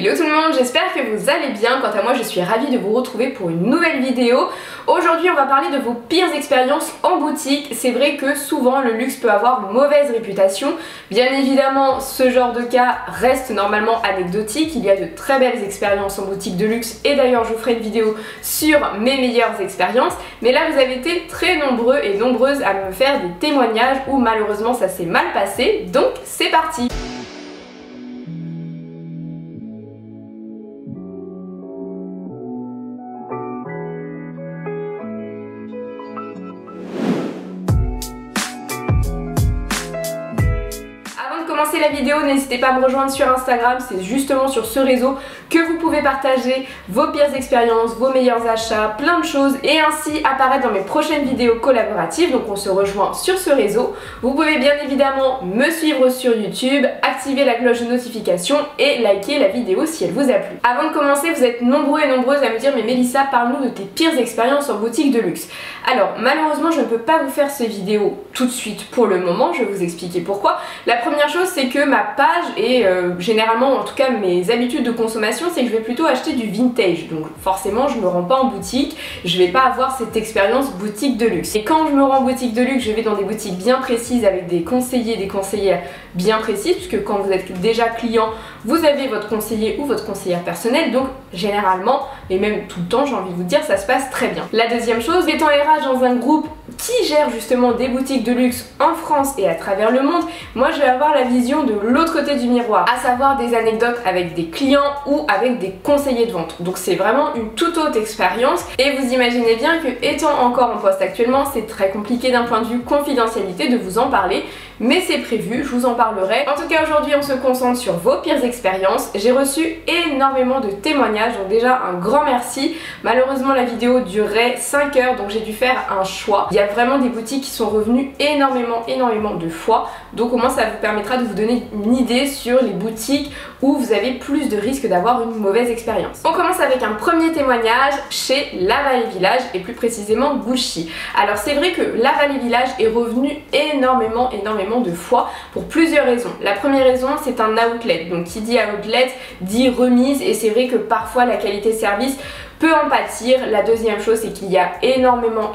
Hello tout le monde, j'espère que vous allez bien. Quant à moi, je suis ravie de vous retrouver pour une nouvelle vidéo. Aujourd'hui, on va parler de vos pires expériences en boutique. C'est vrai que souvent, le luxe peut avoir une mauvaise réputation. Bien évidemment, ce genre de cas reste normalement anecdotique. Il y a de très belles expériences en boutique de luxe et d'ailleurs, je vous ferai une vidéo sur mes meilleures expériences. Mais là, vous avez été très nombreux et nombreuses à me faire des témoignages où malheureusement, ça s'est mal passé. Donc, c'est parti! Commencer la vidéo, n'hésitez pas à me rejoindre sur Instagram, c'est justement sur ce réseau que vous pouvez partager vos pires expériences, vos meilleurs achats, plein de choses et ainsi apparaître dans mes prochaines vidéos collaboratives. Donc on se rejoint sur ce réseau. Vous pouvez bien évidemment me suivre sur YouTube, activer la cloche de notification et liker la vidéo si elle vous a plu. Avant de commencer, vous êtes nombreux et nombreuses à me dire mais Mélissa, parle-nous de tes pires expériences en boutique de luxe. Alors malheureusement je ne peux pas vous faire ces vidéos tout de suite pour le moment, je vais vous expliquer pourquoi. La première chose c'est que ma page et généralement en tout cas mes habitudes de consommation c'est que je vais plutôt acheter du vintage, donc forcément je me rends pas en boutique, je vais pas avoir cette expérience boutique de luxe. Et quand je me rends en boutique de luxe, je vais dans des boutiques bien précises avec des conseillers, des conseillères bien précises, puisque quand vous êtes déjà client, vous avez votre conseiller ou votre conseillère personnelle, donc généralement, et même tout le temps j'ai envie de vous dire, ça se passe très bien. La deuxième chose, étant RH dans un groupe qui gère justement des boutiques de luxe en France et à travers le monde, moi je vais avoir la vision de l'autre côté du miroir, à savoir des anecdotes avec des clients ou avec des conseillers de vente. Donc c'est vraiment une toute autre expérience et vous imaginez bien que étant encore en poste actuellement, c'est très compliqué d'un point de vue confidentialité de vous en parler, mais c'est prévu, je vous en parlerai. En tout cas aujourd'hui on se concentre sur vos pires expériences. J'ai reçu énormément de témoignages, donc déjà un grand merci. Malheureusement la vidéo durait 5 heures donc j'ai dû faire un choix. Il y a vraiment des boutiques qui sont revenues énormément de fois, donc au moins ça vous permettra de vous donner une idée sur les boutiques où vous avez plus de risques d'avoir une mauvaise expérience. On commence avec un premier témoignage chez La Vallée Village et plus précisément Gucci. Alors c'est vrai que La Vallée Village est revenu énormément de fois pour plusieurs raisons. La première raison c'est un outlet, donc qui dit outlet dit remise et c'est vrai que parfois la qualité de service peut en pâtir. La deuxième chose c'est qu'il y a énormément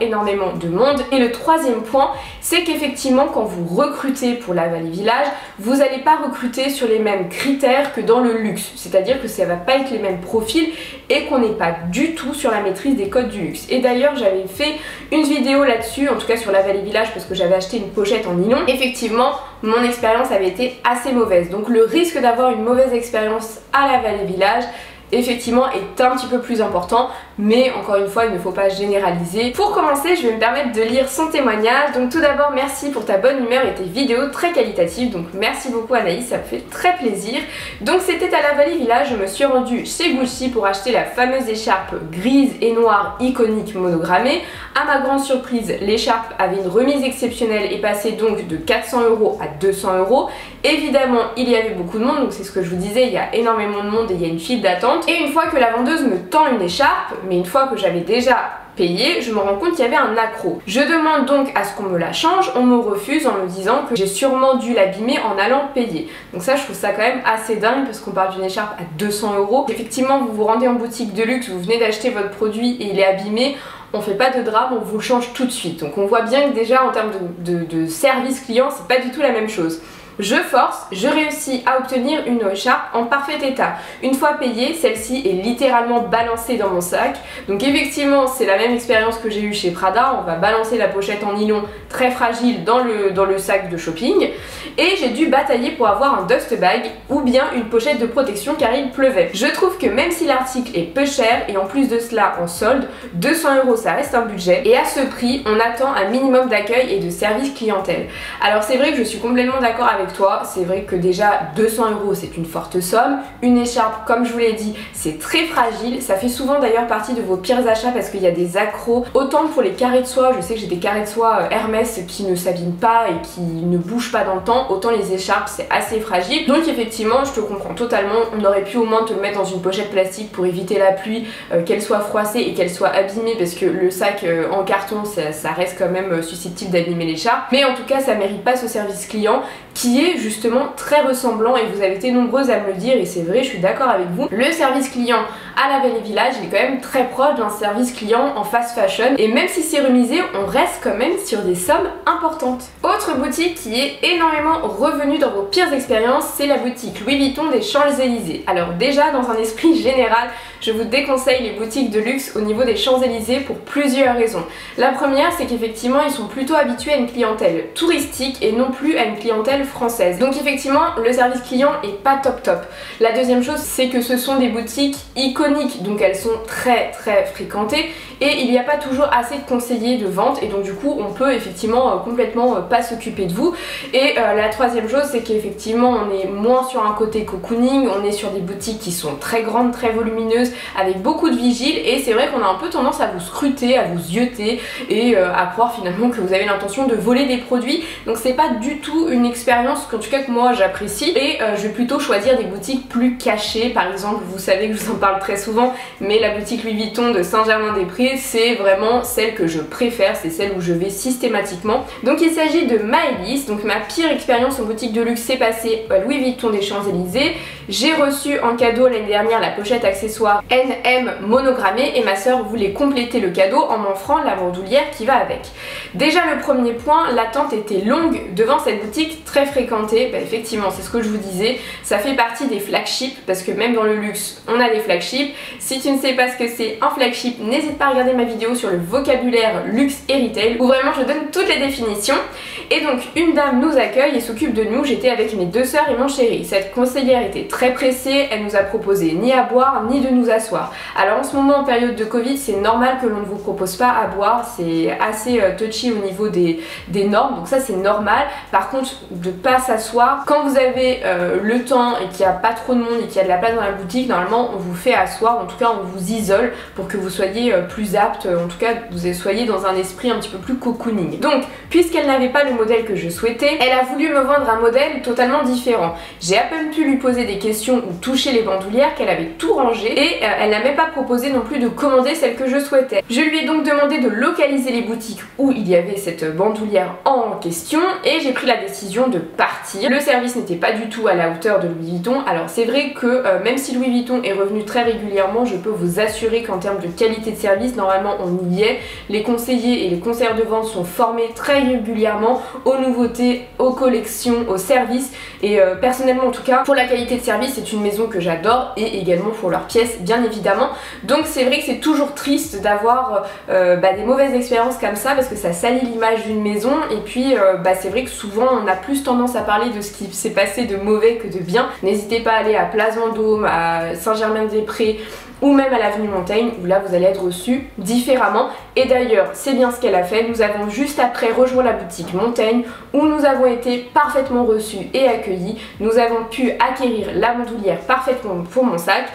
de monde et le troisième point c'est qu'effectivement quand vous recrutez pour La Vallée Village vous n'allez pas recruter sur les mêmes critères que dans le luxe, c'est-à-dire que ça va pas être les mêmes profils et qu'on n'est pas du tout sur la maîtrise des codes du luxe. Et d'ailleurs j'avais fait une vidéo là-dessus, en tout cas sur La Vallée Village parce que j'avais acheté une pochette en nylon. Effectivement mon expérience avait été assez mauvaise, donc le risque d'avoir une mauvaise expérience à La Vallée Village effectivement est un petit peu plus important, mais encore une fois il ne faut pas généraliser. Pour commencer je vais me permettre de lire son témoignage. Donc tout d'abord merci pour ta bonne humeur et tes vidéos très qualitatives, donc merci beaucoup Anaïs, ça me fait très plaisir. Donc c'était à La Vallée Village, je me suis rendue chez Gucci pour acheter la fameuse écharpe grise et noire iconique monogrammée. À ma grande surprise l'écharpe avait une remise exceptionnelle et passait donc de 400 € à 200 €. Évidemment il y avait beaucoup de monde, donc c'est ce que je vous disais, il y a énormément de monde et il y a une file d'attente. Et une fois que la vendeuse me tend une écharpe, mais une fois que j'avais déjà payé, je me rends compte qu'il y avait un accroc. Je demande donc à ce qu'on me la change, on me refuse en me disant que j'ai sûrement dû l'abîmer en allant payer. Donc ça je trouve ça quand même assez dingue parce qu'on parle d'une écharpe à 200 €. Effectivement vous vous rendez en boutique de luxe, vous venez d'acheter votre produit et il est abîmé, on fait pas de drame, on vous le change tout de suite. Donc on voit bien que déjà en termes de service client c'est pas du tout la même chose. Je force, je réussis à obtenir une écharpe en parfait état. Une fois payée, celle-ci est littéralement balancée dans mon sac. Donc effectivement, c'est la même expérience que j'ai eue chez Prada. On va balancer la pochette en nylon très fragile dans le sac de shopping. Et j'ai dû batailler pour avoir un dust bag ou bien une pochette de protection car il pleuvait. Je trouve que même si l'article est peu cher et en plus de cela en solde, 200 € ça reste un budget. Et à ce prix, on attend un minimum d'accueil et de service clientèle. Alors c'est vrai que je suis complètement d'accord avec toi, c'est vrai que déjà 200 € c'est une forte somme. Une écharpe, comme je vous l'ai dit, c'est très fragile. Ça fait souvent d'ailleurs partie de vos pires achats parce qu'il y a des accros. Autant pour les carrés de soie, je sais que j'ai des carrés de soie Hermès qui ne s'abîment pas et qui ne bougent pas dans le temps, autant les écharpes c'est assez fragile. Donc effectivement je te comprends totalement, on aurait pu au moins te le mettre dans une pochette plastique pour éviter la pluie, qu'elle soit froissée et qu'elle soit abîmée parce que le sac en carton ça reste quand même susceptible d'abîmer l'écharpe. Mais en tout cas ça mérite pas ce service client qui est justement très ressemblant et vous avez été nombreuses à me le dire et c'est vrai, je suis d'accord avec vous. Le service client à la Belle et Village il est quand même très proche d'un service client en fast fashion et même si c'est remisé, on reste quand même sur des sommes importantes. Autre boutique qui est énormément revenue dans vos pires expériences, c'est la boutique Louis Vuitton des Champs-Élysées. Alors déjà, dans un esprit général, je vous déconseille les boutiques de luxe au niveau des Champs-Élysées pour plusieurs raisons. La première, c'est qu'effectivement, ils sont plutôt habitués à une clientèle touristique et non plus à une clientèle française. Donc effectivement, le service client est pas top top. La deuxième chose, c'est que ce sont des boutiques iconiques, donc elles sont très fréquentées et il n'y a pas toujours assez de conseillers de vente et donc du coup, on peut effectivement complètement pas s'occuper de vous. Et la troisième chose, c'est qu'effectivement, on est moins sur un côté cocooning, on est sur des boutiques qui sont très grandes, très volumineuses, avec beaucoup de vigiles et c'est vrai qu'on a un peu tendance à vous scruter, à vous zioter et à croire finalement que vous avez l'intention de voler des produits. Donc c'est pas du tout une expérience qu'en tout cas que moi j'apprécie et je vais plutôt choisir des boutiques plus cachées. Par exemple, vous savez que je vous en parle très souvent, mais la boutique Louis Vuitton de Saint-Germain-des-Prés, c'est vraiment celle que je préfère, c'est celle où je vais systématiquement. Donc il s'agit de Maëlys. Donc ma pire expérience en boutique de luxe s'est passée à Louis Vuitton des Champs-Élysées. J'ai reçu en cadeau l'année dernière la pochette accessoire NM monogrammée et ma soeur voulait compléter le cadeau en m'offrant la bandoulière qui va avec. Déjà le premier point, l'attente était longue devant cette boutique très fréquentée. Bah, effectivement, c'est ce que je vous disais, ça fait partie des flagships parce que même dans le luxe on a des flagships. Si tu ne sais pas ce que c'est un flagship, n'hésite pas à regarder ma vidéo sur le vocabulaire luxe et retail où vraiment je donne toutes les définitions. Et donc une dame nous accueille et s'occupe de nous. J'étais avec mes deux sœurs et mon chéri. Cette conseillère était très pressée, elle nous a proposé ni à boire ni de nous asseoir. Alors en ce moment en période de Covid, c'est normal que l'on ne vous propose pas à boire, c'est assez touchy au niveau des normes, donc ça c'est normal. Par contre, de pas s'asseoir, quand vous avez le temps et qu'il n'y a pas trop de monde et qu'il y a de la place dans la boutique, normalement on vous fait asseoir, en tout cas on vous isole pour que vous soyez plus apte, en tout cas vous soyez dans un esprit un petit peu plus cocooning. Donc puisqu'elle n'avait pas le modèle que je souhaitais, elle a voulu me vendre un modèle totalement différent. J'ai à peine pu lui poser des questions ou toucher les bandoulières qu'elle avait tout rangé et elle n'a même pas proposé non plus de commander celle que je souhaitais. Je lui ai donc demandé de localiser les boutiques où il y avait cette bandoulière en question et j'ai pris la décision de partir. Le service n'était pas du tout à la hauteur de Louis Vuitton. Alors c'est vrai que même si Louis Vuitton est revenu très régulièrement, je peux vous assurer qu'en termes de qualité de service, normalement on y est. Les conseillers et les conseillers de vente sont formés très régulièrement aux nouveautés, aux collections, aux services et personnellement en tout cas pour la qualité de service c'est une maison que j'adore et également pour leurs pièces bien évidemment. Donc c'est vrai que c'est toujours triste d'avoir des mauvaises expériences comme ça parce que ça salit l'image d'une maison et puis c'est vrai que souvent on a plus tendance à parler de ce qui s'est passé de mauvais que de bien. N'hésitez pas à aller à Place Vendôme, à Saint-Germain-des-Prés ou même à l'avenue Montaigne où là vous allez être reçu différemment. Et d'ailleurs c'est bien ce qu'elle a fait, nous avons juste après rejoint la boutique Montaigne où nous avons été parfaitement reçus et accueillis. Nous avons pu acquérir la bandoulière parfaitement pour mon sac.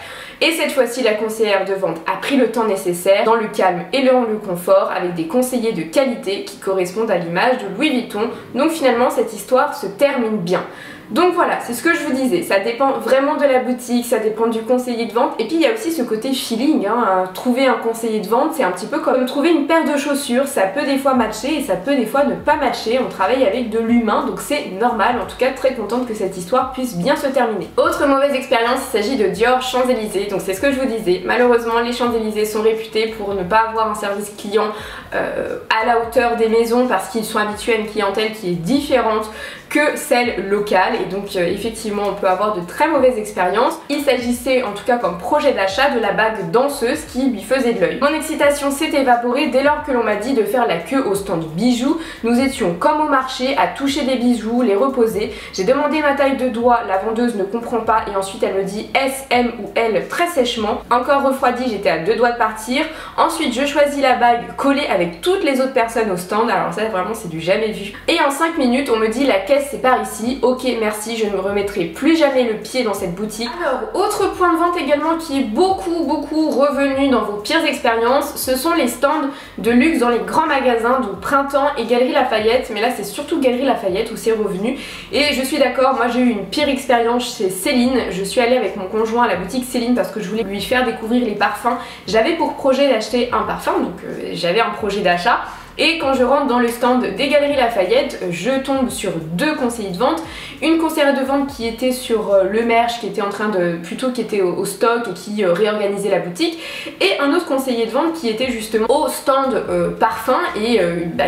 Et cette fois-ci, la conseillère de vente a pris le temps nécessaire, dans le calme et dans le confort, avec des conseillers de qualité qui correspondent à l'image de Louis Vuitton. Donc finalement, cette histoire se termine bien. Donc voilà, c'est ce que je vous disais, ça dépend vraiment de la boutique, ça dépend du conseiller de vente et puis il y a aussi ce côté feeling, trouver un conseiller de vente c'est un petit peu comme trouver une paire de chaussures, ça peut des fois matcher et ça peut des fois ne pas matcher, on travaille avec de l'humain donc c'est normal, en tout cas très contente que cette histoire puisse bien se terminer. Autre mauvaise expérience, il s'agit de Dior Champs-Élysées, donc c'est ce que je vous disais, malheureusement les Champs-Élysées sont réputés pour ne pas avoir un service client à la hauteur des maisons parce qu'ils sont habitués à une clientèle qui est différente que celle locale et donc effectivement on peut avoir de très mauvaises expériences. Il s'agissait en tout cas comme projet d'achat de la bague danseuse qui lui faisait de l'œil. Mon excitation s'est évaporée dès lors que l'on m'a dit de faire la queue au stand bijoux. Nous étions comme au marché à toucher des bijoux, les reposer. J'ai demandé ma taille de doigt, la vendeuse ne comprend pas et ensuite elle me dit S, M ou L très sèchement. Encore refroidi, j'étais à deux doigts de partir. Ensuite je choisis la bague collée avec toutes les autres personnes au stand, alors ça vraiment c'est du jamais vu. Et en 5 minutes on me dit la caisse c'est par ici, ok merci, je ne me remettrai plus jamais le pied dans cette boutique. Alors autre point de vente également qui est beaucoup revenu dans vos pires expériences, ce sont les stands de luxe dans les grands magasins de Printemps et Galeries Lafayette, mais là c'est surtout Galeries Lafayette où c'est revenu et je suis d'accord, moi j'ai eu une pire expérience chez Céline. Je suis allée avec mon conjoint à la boutique Céline parce que je voulais lui faire découvrir les parfums. J'avais pour projet d'acheter un parfum, donc j'avais un projet d'achat. Et quand je rentre dans le stand des Galeries Lafayette, je tombe sur deux conseillers de vente. Une conseillère de vente qui était sur le merch, qui était en train de, plutôt qui était au stock et qui réorganisait la boutique, et un autre conseiller de vente qui était justement au stand parfum et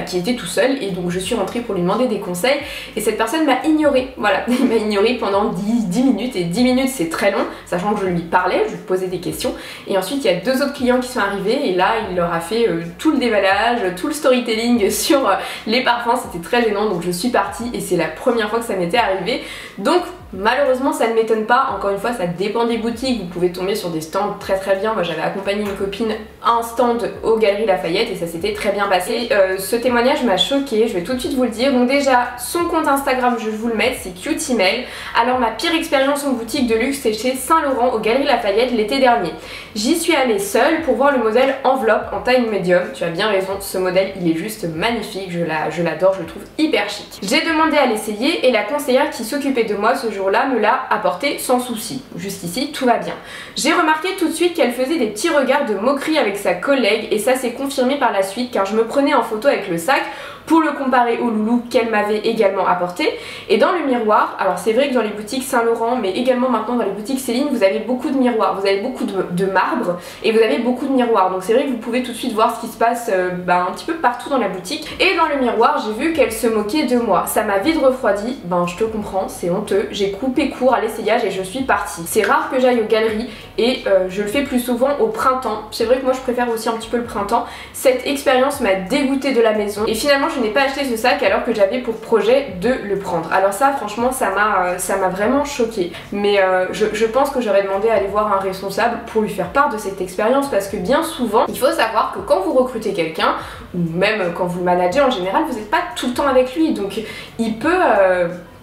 qui était tout seul. Et donc je suis rentrée pour lui demander des conseils et cette personne m'a ignorée. Voilà, il m'a ignorée pendant 10 minutes, et 10 minutes c'est très long, sachant que je lui parlais, je lui posais des questions. Et ensuite il y a deux autres clients qui sont arrivés et là il leur a fait tout le déballage, tout le storytelling sur les parfums. C'était très gênant, donc je suis partie et c'est la première fois que ça m'était arrivé. Donc malheureusement ça ne m'étonne pas, encore une fois ça dépend des boutiques, vous pouvez tomber sur des stands très bien. Moi j'avais accompagné une copine à un stand aux Galeries Lafayette et ça s'était très bien passé. Ce témoignage m'a choquée, je vais tout de suite vous le dire. Donc déjà son compte Instagram, je vais vous le mettre, c'est Cutie-Mail. Alors ma pire expérience en boutique de luxe c'est chez Saint Laurent aux Galeries Lafayette l'été dernier. J'y suis allée seule pour voir le modèle enveloppe en taille médium. Tu as bien raison, ce modèle il est juste magnifique, je l'adore, je le trouve hyper chic. J'ai demandé à l'essayer et la conseillère qui s'occupait de moi ce jour-là me l'a apporté sans souci. Jusqu'ici tout va bien. J'ai remarqué tout de suite qu'elle faisait des petits regards de moquerie avec sa collègue et ça s'est confirmé par la suite car je me prenais en photo avec le sac pour le comparer au loulou qu'elle m'avait également apporté. Et dans le miroir, alors c'est vrai que dans les boutiques Saint Laurent mais également maintenant dans les boutiques Céline, vous avez beaucoup de miroirs, vous avez beaucoup de marbre et vous avez beaucoup de miroirs, donc c'est vrai que vous pouvez tout de suite voir ce qui se passe un petit peu partout dans la boutique. Et dans le miroir j'ai vu qu'elle se moquait de moi, ça m'a vite refroidi. Je te comprends, c'est honteux, j'ai coupé court à l'essayage et je suis partie. C'est rare que j'aille aux galeries et je le fais plus souvent au printemps. C'est vrai que moi je préfère aussi un petit peu le printemps. Cette expérience m'a dégoûtée de la maison et finalement je n'ai pas acheté ce sac alors que j'avais pour projet de le prendre. Alors ça franchement ça m'a vraiment choquée. Mais je pense que j'aurais demandé à aller voir un responsable pour lui faire part de cette expérience parce que bien souvent il faut savoir que quand vous recrutez quelqu'un ou même quand vous le managez en général, vous n'êtes pas tout le temps avec lui, donc il peut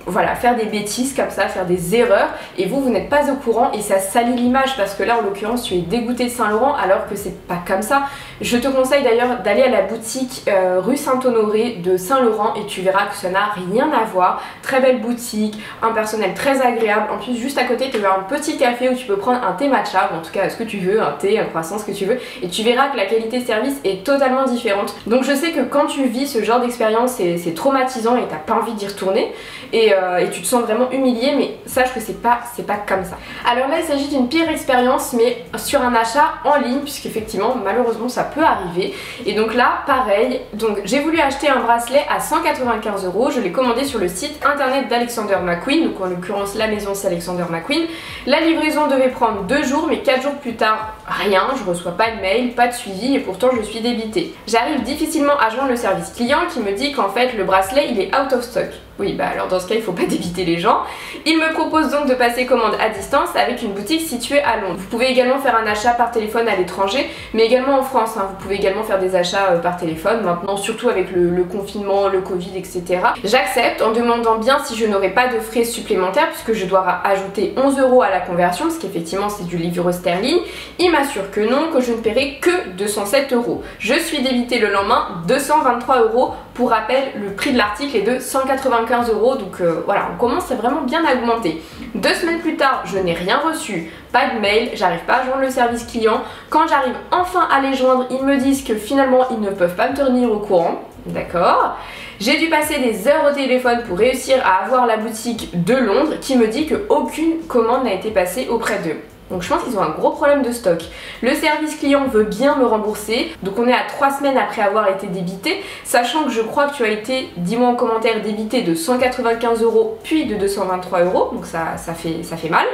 voilà, faire des bêtises comme ça, faire des erreurs et vous n'êtes pas au courant et ça salit l'image parce que là en l'occurrence tu es dégoûté de Saint Laurent alors que c'est pas comme ça. Je te conseille d'ailleurs d'aller à la boutique rue Saint-Honoré de Saint Laurent et tu verras que ça n'a rien à voir. Très belle boutique, un personnel très agréable, en plus juste à côté tu as un petit café où tu peux prendre un thé matcha, ou en tout cas ce que tu veux, un thé, un croissant, ce que tu veux, et tu verras que la qualité de service est totalement différente. Donc je sais que quand tu vis ce genre d'expérience c'est traumatisant et t'as pas envie d'y retourner et tu te sens vraiment humilié, mais sache que c'est pas comme ça. Alors là il s'agit d'une pire expérience mais sur un achat en ligne puisqu'effectivement malheureusement ça peut arriver. Et donc là pareil, donc j'ai voulu acheter un bracelet à 195 €, je l'ai commandé sur le site internet d'Alexander McQueen, donc en l'occurrence la maison c'est Alexander McQueen. La livraison devait prendre 2 jours mais 4 jours plus tard rien, je reçois pas de mail, pas de suivi et pourtant je suis débitée. J'arrive difficilement à joindre le service client qui me dit qu'en fait le bracelet il est out of stock. Oui alors dans ce cas il faut pas débiter les gens. Il me propose donc de passer commande à distance avec une boutique située à Londres. Vous pouvez également faire un achat par téléphone à l'étranger mais également en France, vous pouvez également faire des achats par téléphone maintenant, surtout avec le confinement, le Covid etc. J'accepte en demandant bien si je n'aurai pas de frais supplémentaires puisque je dois ajouter 11 € à la conversion parce qu'effectivement c'est du livre sterling. Il m'assure que non, que je ne paierai que 207 €. Je suis débitée le lendemain 223 €. Pour rappel, le prix de l'article est de 195 €, donc voilà, on commence à vraiment bien augmenter. 2 semaines plus tard, je n'ai rien reçu, pas de mail, j'arrive pas à joindre le service client. Quand j'arrive enfin à les joindre, ils me disent que finalement ils ne peuvent pas me tenir au courant. D'accord. J'ai dû passer des heures au téléphone pour réussir à avoir la boutique de Londres qui me dit qu'aucune commande n'a été passée auprès d'eux. Donc je pense qu'ils ont un gros problème de stock. Le service client veut bien me rembourser. Donc on est à 3 semaines après avoir été débité. Sachant que je crois que tu as été, dis-moi en commentaire, débité de 195 € puis de 223 €. Donc ça fait mal.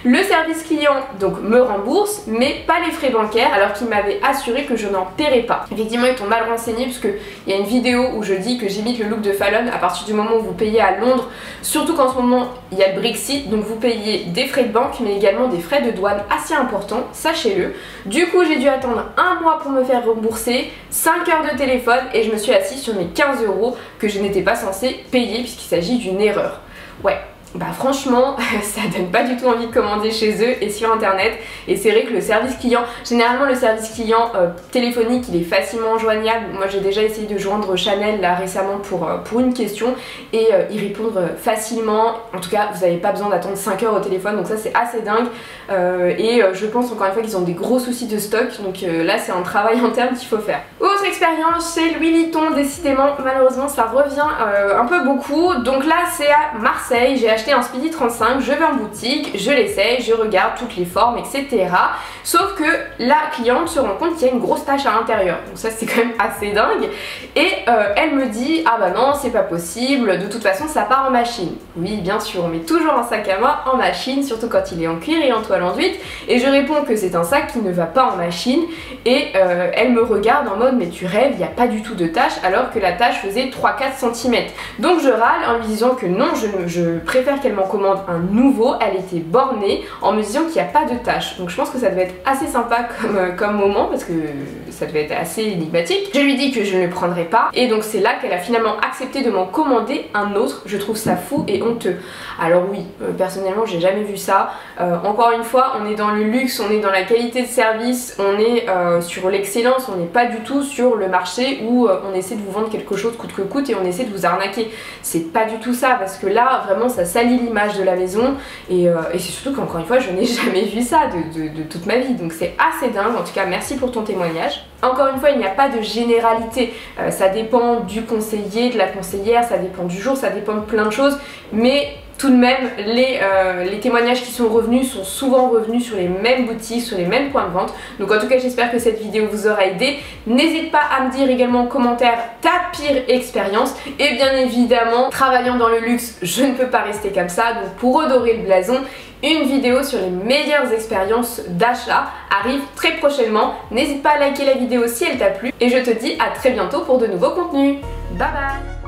Le service client donc me rembourse mais pas les frais bancaires alors qu'il m'avait assuré que je n'en paierais pas. Effectivement ils t'ont mal renseigné puisque il y a une vidéo où je dis que j'imite le look de Fallon à partir du moment où vous payez à Londres, surtout qu'en ce moment il y a le Brexit, donc vous payez des frais de banque mais également des frais de douane assez importants, sachez-le. Du coup j'ai dû attendre 1 mois pour me faire rembourser, 5 heures de téléphone et je me suis assise sur mes 15 € que je n'étais pas censée payer puisqu'il s'agit d'une erreur. Ouais. bah franchement ça donne pas du tout envie de commander chez eux et sur internet. Et c'est vrai que le service client, généralement le service client téléphonique il est facilement joignable. Moi j'ai déjà essayé de joindre Chanel là récemment pour une question et ils répondent facilement. En tout cas vous n'avez pas besoin d'attendre 5 heures au téléphone, donc ça c'est assez dingue. Je pense encore une fois qu'ils ont des gros soucis de stock, donc là c'est un travail interne qu'il faut faire. Autre expérience chez Louis Vuitton, décidément malheureusement ça revient un peu beaucoup. Donc là c'est à Marseille, j'ai acheté un Speedy 35, je vais en boutique, je l'essaye, je regarde toutes les formes etc. Sauf que la cliente se rend compte qu'il y a une grosse tache à l'intérieur, donc ça c'est quand même assez dingue. Et elle me dit ah bah non c'est pas possible, de toute façon ça part en machine. Oui bien sûr, on met toujours un sac à main en machine, surtout quand il est en cuir et en toile enduite. Et je réponds que c'est un sac qui ne va pas en machine et elle me regarde en mode mais tu rêves, il n'y a pas du tout de tache, alors que la tache faisait 3-4 cm. Donc je râle en lui disant que non, je préfère qu'elle m'en commande un nouveau. Elle était bornée en me disant qu'il n'y a pas de tache. Donc je pense que ça devait être assez sympa comme moment, parce que ça devait être assez énigmatique. Je lui dis que je ne le prendrai pas et donc c'est là qu'elle a finalement accepté de m'en commander un autre. Je trouve ça fou et honteux. Alors oui, personnellement j'ai jamais vu ça. Encore une fois, on est dans le luxe, on est dans la qualité de service, on est sur l'excellence, on n'est pas du tout sur le marché où on essaie de vous vendre quelque chose coûte que coûte et on essaie de vous arnaquer. C'est pas du tout ça, parce que là vraiment ça salit l'image de la maison et c'est surtout qu'encore une fois je n'ai jamais vu ça de toute ma vie, donc c'est assez dingue. En tout cas merci pour ton témoignage. Encore une fois il n'y a pas de généralité, ça dépend du conseiller, de la conseillère, ça dépend du jour, ça dépend de plein de choses, mais tout de même, les témoignages qui sont revenus sont souvent revenus sur les mêmes boutiques, sur les mêmes points de vente. Donc en tout cas, j'espère que cette vidéo vous aura aidé. N'hésite pas à me dire également en commentaire ta pire expérience. Et bien évidemment, travaillant dans le luxe, je ne peux pas rester comme ça. Donc pour redorer le blason, une vidéo sur les meilleures expériences d'achat arrive très prochainement. N'hésite pas à liker la vidéo si elle t'a plu. Et je te dis à très bientôt pour de nouveaux contenus. Bye bye!